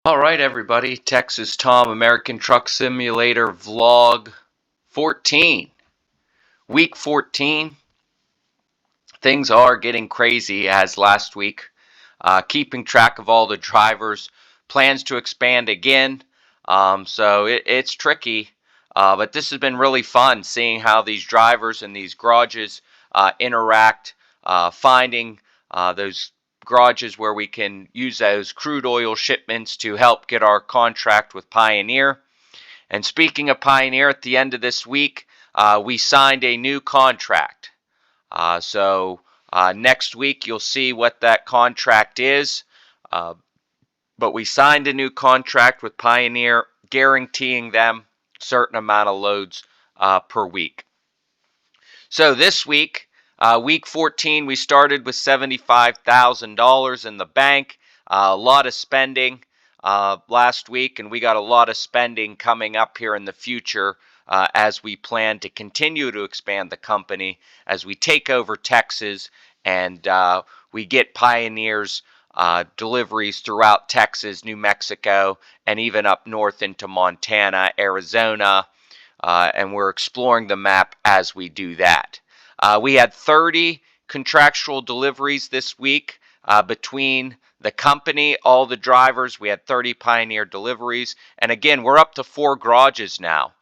All right, everybody. Texas Tom, American Truck Simulator Vlog 14. Week 14. Things are getting crazy as last week. Keeping track of all the drivers. Plans to expand again. So it's tricky. But this has been really fun seeing how these drivers and these garages interact, finding those garages where we can use those crude oil shipments to help get our contract with Pioneer. And speaking of Pioneer, at the end of this week, we signed a new contract. So next week you'll see what that contract is. Uh, but we signed a new contract with Pioneer, guaranteeing them a certain amount of loads per week. So this week, week 14, we started with $75,000 in the bank. A lot of spending last week, and we got a lot of spending coming up here in the future as we plan to continue to expand the company as we take over Texas and we get Pioneer's deliveries throughout Texas, New Mexico, and even up north into Montana, Arizona. And we're exploring the map as we do that. We had 30 contractual deliveries this week between the company, all the drivers. We had 30 Pioneer deliveries. And again, we're up to 4 garages now.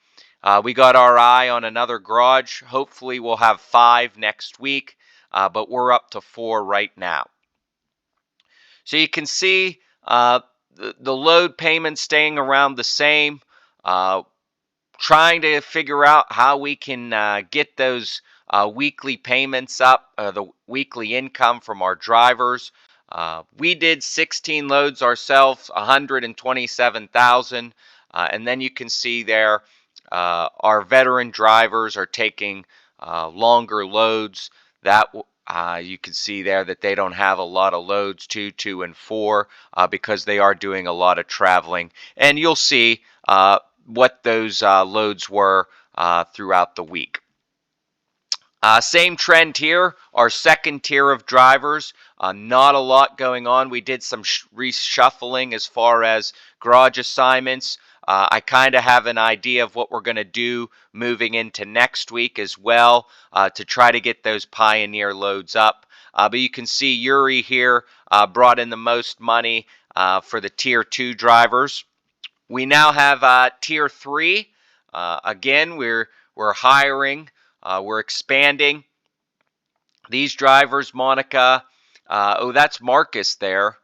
We got our eye on another garage. Hopefully we'll have 5 next week, but we're up to 4 right now. So you can see the load payment staying around the same. Trying to figure out how we can get those weekly payments up, the weekly income from our drivers. We did 16 loads ourselves, 127,000, and then you can see there our veteran drivers are taking longer loads. That you can see there that they don't have a lot of loads, 2, 2, and 4, because they are doing a lot of traveling. And you'll see what those loads were throughout the week. Same trend here, our second tier of drivers, not a lot going on. We did some reshuffling as far as garage assignments. I kind of have an idea of what we're going to do moving into next week as well to try to get those Pioneer loads up. But you can see Yuri here brought in the most money for the tier 2 drivers. We now have tier 3. Again, we're hiring. We're expanding. These drivers, Monica, that's Marcus there.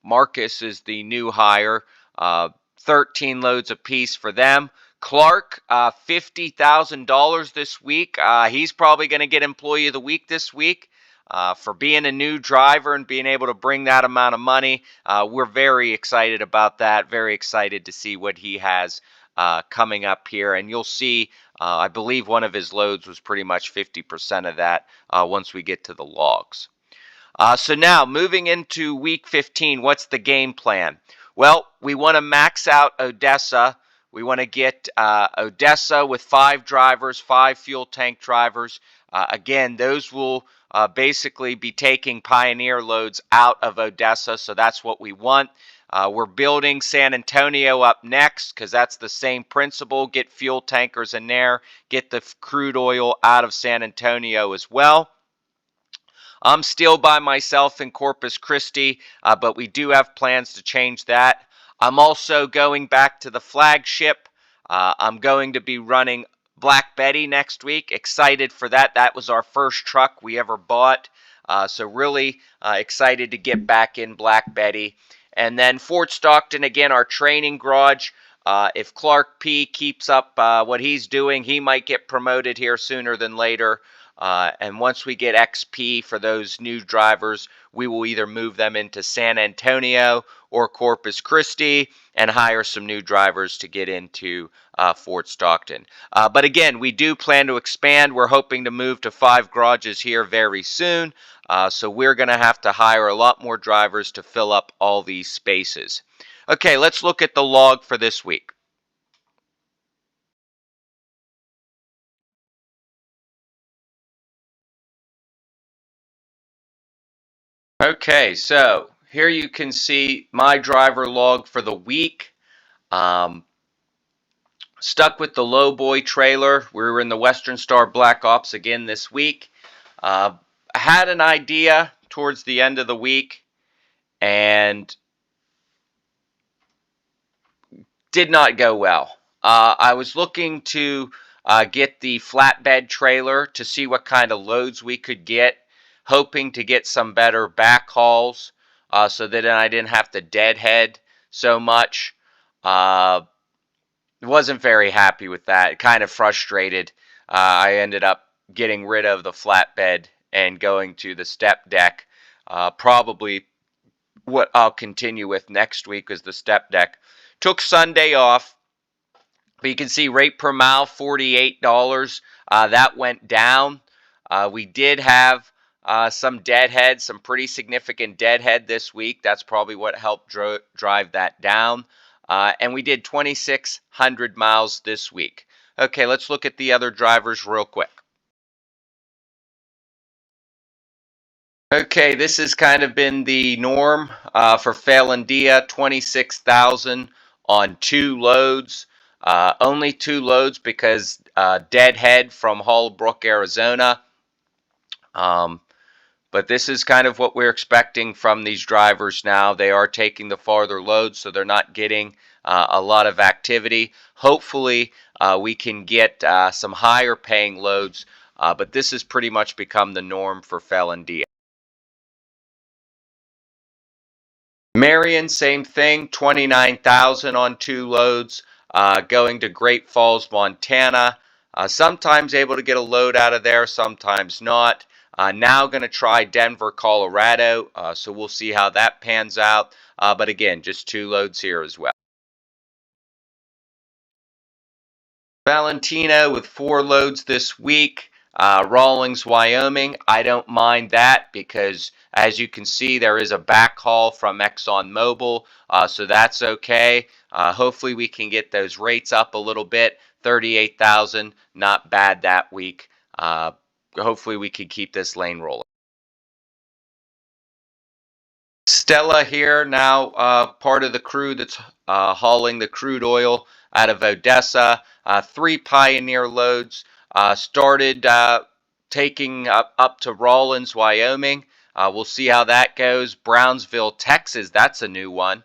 Marcus is the new hire. 13 loads apiece for them. Clark, $50,000 this week. He's probably going to get Employee of the Week this week for being a new driver and being able to bring that amount of money. We're very excited about that. Very excited to see what he has coming up here. And you'll see, I believe one of his loads was pretty much 50% of that once we get to the logs. So now, moving into week 15, what's the game plan? Well, we want to max out Odessa. We want to get Odessa with 5 drivers, 5 fuel tank drivers. Again, those will basically be taking Pioneer loads out of Odessa, so that's what we want. We're building San Antonio up next because that's the same principle. Get fuel tankers in there, get the crude oil out of San Antonio as well. I'm still by myself in Corpus Christi, but we do have plans to change that. I'm also going back to the flagship. I'm going to be running Black Betty next week. Excited for that. That was our first truck we ever bought. So really excited to get back in Black Betty. And then Fort Stockton, again, our training garage. If Clark P keeps up what he's doing, he might get promoted here sooner than later. And once we get XP for those new drivers, we will either move them into San Antonio or Corpus Christi and hire some new drivers to get into Fort Stockton. But again, we do plan to expand. We're hoping to move to 5 garages here very soon. So we're going to have to hire a lot more drivers to fill up all these spaces. Okay, let's look at the log for this week. Okay, so here you can see my driver log for the week. Stuck with the lowboy trailer. We were in the Western Star Black Ops again this week. I had an idea towards the end of the week and did not go well. I was looking to get the flatbed trailer to see what kind of loads we could get, hoping to get some better backhauls so that I didn't have to deadhead so much. Wasn't very happy with that. Kind of frustrated. I ended up getting rid of the flatbed and going to the step deck. Probably what I'll continue with next week is the step deck. Took Sunday off. But you can see rate per mile, $48. That went down. We did have some deadhead, some pretty significant deadhead this week. That's probably what helped drive that down. And we did 2,600 miles this week. Okay, let's look at the other drivers real quick. Okay, this has kind of been the norm for Phelandia, 26,000 on 2 loads. Only 2 loads because deadhead from Hallbrook, Arizona. But this is kind of what we're expecting from these drivers now. They are taking the farther loads, so they're not getting a lot of activity. Hopefully, we can get some higher paying loads, but this has pretty much become the norm for Phelandia. Marion, same thing, 29,000 on 2 loads, going to Great Falls, Montana. Sometimes able to get a load out of there, sometimes not. Now going to try Denver, Colorado, so we'll see how that pans out. But again, just 2 loads here as well. Valentino with 4 loads this week. Rawlings, Wyoming. I don't mind that because, as you can see, there is a backhaul from ExxonMobil, so that's okay. Hopefully, we can get those rates up a little bit. 38,000, not bad that week. Hopefully, we can keep this lane rolling. Stella here, now part of the crew that's hauling the crude oil out of Odessa. 3 Pioneer loads. Started taking up to Rawlins, Wyoming. We'll see how that goes. Brownsville, Texas, that's a new one.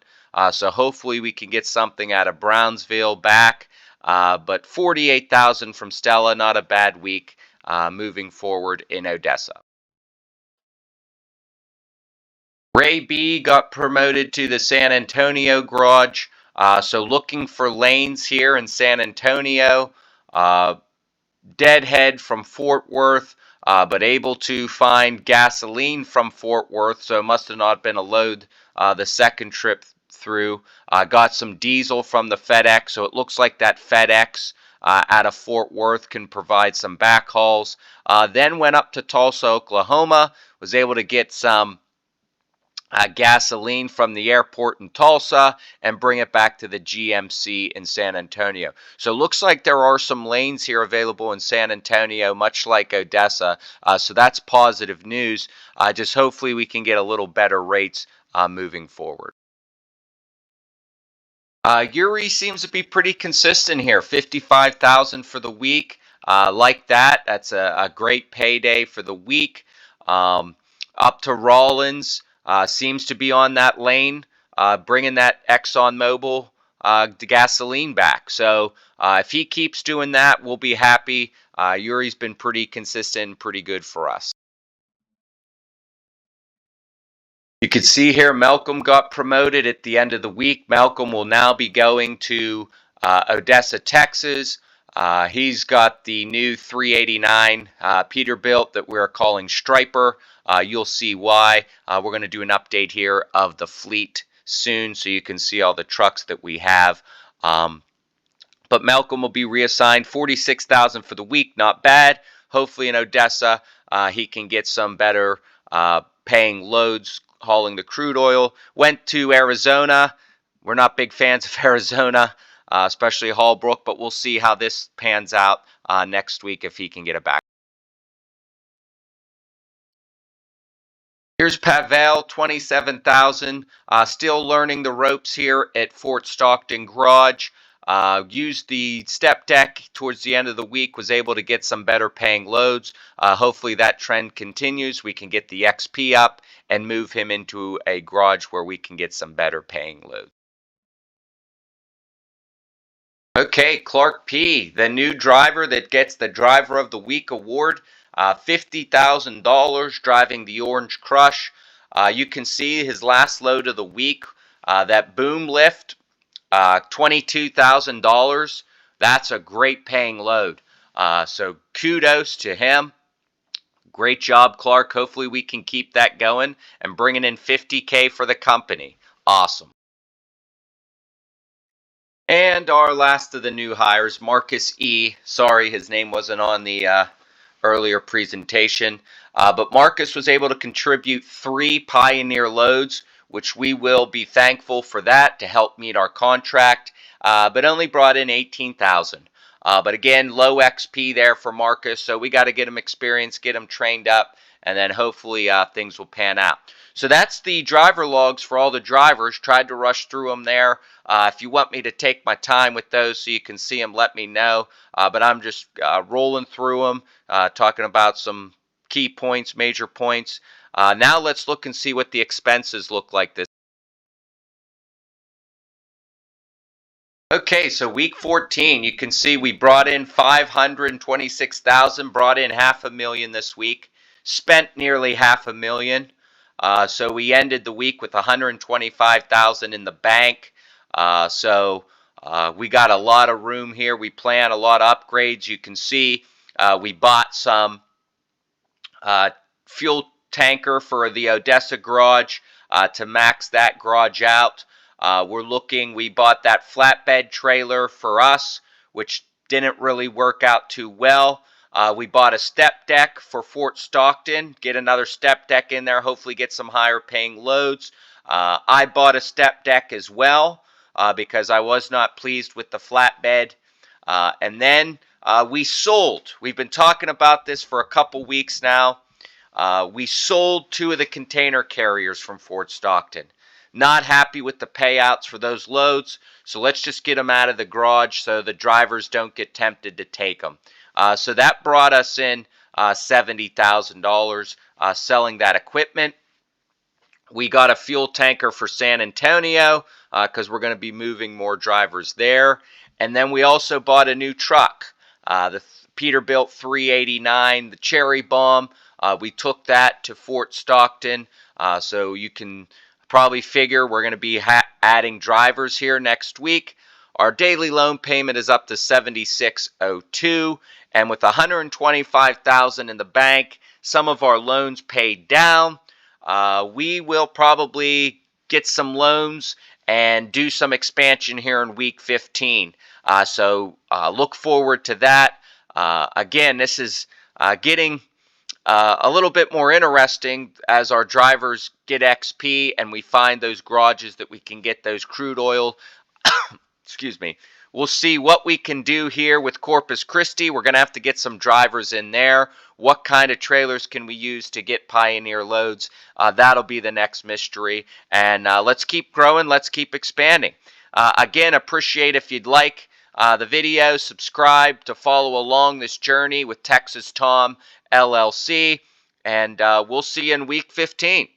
So hopefully we can get something out of Brownsville back. But 48,000 from Stella, not a bad week moving forward in Odessa. Ray B got promoted to the San Antonio garage. So looking for lanes here in San Antonio. Deadhead from Fort Worth, but able to find gasoline from Fort Worth, so it must have not been a load the second trip through. Got some diesel from the FedEx, so it looks like that FedEx out of Fort Worth can provide some backhauls. Then went up to Tulsa, Oklahoma, was able to get some gasoline from the airport in Tulsa and bring it back to the GMC in San Antonio. So looks like there are some lanes here available in San Antonio, much like Odessa. So that's positive news. Just hopefully we can get a little better rates moving forward. Yuri seems to be pretty consistent here. 55,000 for the week. Like that. That's a great payday for the week. Up to Rawlins. Seems to be on that lane, bringing that ExxonMobil gasoline back. So if he keeps doing that, we'll be happy. Yuri's been pretty consistent and pretty good for us. You can see here Malcolm got promoted at the end of the week. Malcolm will now be going to Odessa, Texas. He's got the new 389 Peterbilt that we're calling Striper. You'll see why. We're going to do an update here of the fleet soon so you can see all the trucks that we have. But Malcolm will be reassigned. 46,000 for the week, not bad. Hopefully in Odessa he can get some better paying loads hauling the crude oil. Went to Arizona. We're not big fans of Arizona, especially Hallbrook, but we'll see how this pans out next week if he can get it back. Here's Pavel, 27,000. Still learning the ropes here at Fort Stockton Garage. Used the step deck towards the end of the week, was able to get some better paying loads. Hopefully that trend continues. We can get the XP up and move him into a garage where we can get some better paying loads. Okay, Clark P., the new driver that gets the Driver of the Week award, $50,000 driving the Orange Crush. You can see his last load of the week, that boom lift, $22,000. That's a great paying load. So kudos to him. Great job, Clark. Hopefully we can keep that going and bringing in $50K for the company. Awesome. And our last of the new hires, Marcus E. Sorry, his name wasn't on the earlier presentation. But Marcus was able to contribute 3 Pioneer loads, which we will be thankful for that to help meet our contract, but only brought in 18,000. But again, low XP there for Marcus, so we got to get him experience, get him trained up, and then hopefully things will pan out. So that's the driver logs for all the drivers. Tried to rush through them there. If you want me to take my time with those so you can see them, let me know. But I'm just rolling through them, talking about some key points, major points. Now let's look and see what the expenses look like this. Okay, so week 14, you can see we brought in 526,000, brought in $500,000 this week, spent nearly $500,000. So we ended the week with 125,000 in the bank. We got a lot of room here. We plan a lot of upgrades. You can see we bought some fuel tanker for the Odessa garage to max that garage out. We bought that flatbed trailer for us, which didn't really work out too well. We bought a step deck for Fort Stockton, get another step deck in there, hopefully get some higher paying loads. I bought a step deck as well because I was not pleased with the flatbed. And then we sold. We've been talking about this for a couple weeks now. We sold 2 of the container carriers from Fort Stockton. Not happy with the payouts for those loads, so let's just get them out of the garage so the drivers don't get tempted to take them. So that brought us in $70,000 selling that equipment. We got a fuel tanker for San Antonio because we're going to be moving more drivers there. And then we also bought a new truck, the Peterbilt 389, the Cherry Bomb. We took that to Fort Stockton, so you can probably figure we're going to be adding drivers here next week. Our daily loan payment is up to $76.02, and with $125,000 in the bank, some of our loans paid down. We will probably get some loans and do some expansion here in week 15. So look forward to that. Again, this is getting a little bit more interesting as our drivers get XP and we find those garages that we can get those crude oil. Excuse me. We'll see what we can do here with Corpus Christi. We're going to have to get some drivers in there. What kind of trailers can we use to get Pioneer loads? That'll be the next mystery. And let's keep growing. Let's keep expanding. Again, appreciate if you'd like the video, subscribe to follow along this journey with Texas Tom LLC, and we'll see you in week 15.